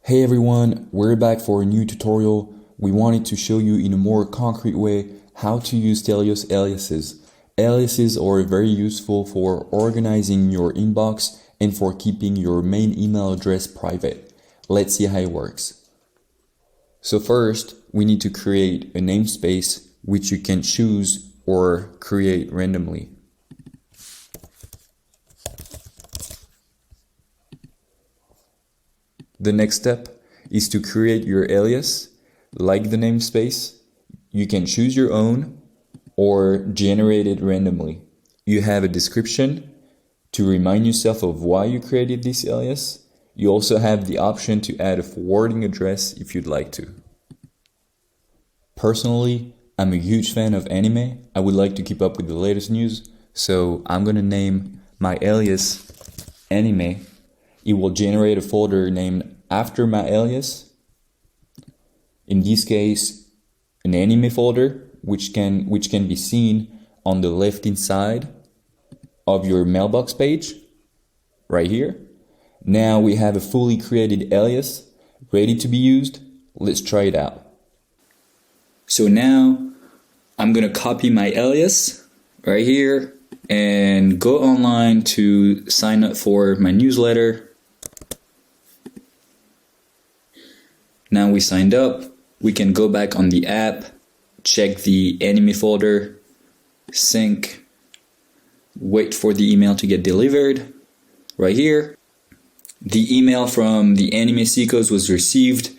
Hey everyone, we're back for a new tutorial. We wanted to show you in a more concrete way how to use Telios aliases. Aliases are very useful for organizing your inbox and for keeping your main email address private. Let's see how it works. So first, we need to create a namespace which you can choose or create randomly. The next step is to create your alias, like the namespace. You can choose your own or generate it randomly. You have a description to remind yourself of why you created this alias. You also have the option to add a forwarding address if you'd like to. Personally, I'm a huge fan of anime. I would like to keep up with the latest news, so I'm gonna name my alias anime. It will generate a folder named after my alias. In this case, an anime folder, which can be seen on the left-hand side of your mailbox page, right here. Now we have a fully created alias ready to be used. Let's try it out. So now I'm gonna copy my alias right here and go online to sign up for my newsletter. Now we signed up, we can go back on the app, check the anime folder, sync, wait for the email to get delivered. Right here, the email from the anime seekers was received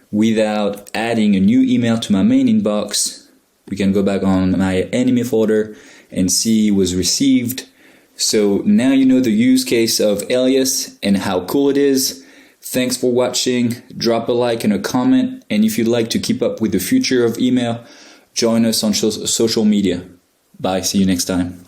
without adding a new email to my main inbox. We can go back on my anime folder and see it was received. So now you know the use case of alias and how cool it is. Thanks for watching. Drop a like and a comment. And if you'd like to keep up with the future of email, join us on social media. Bye. See you next time.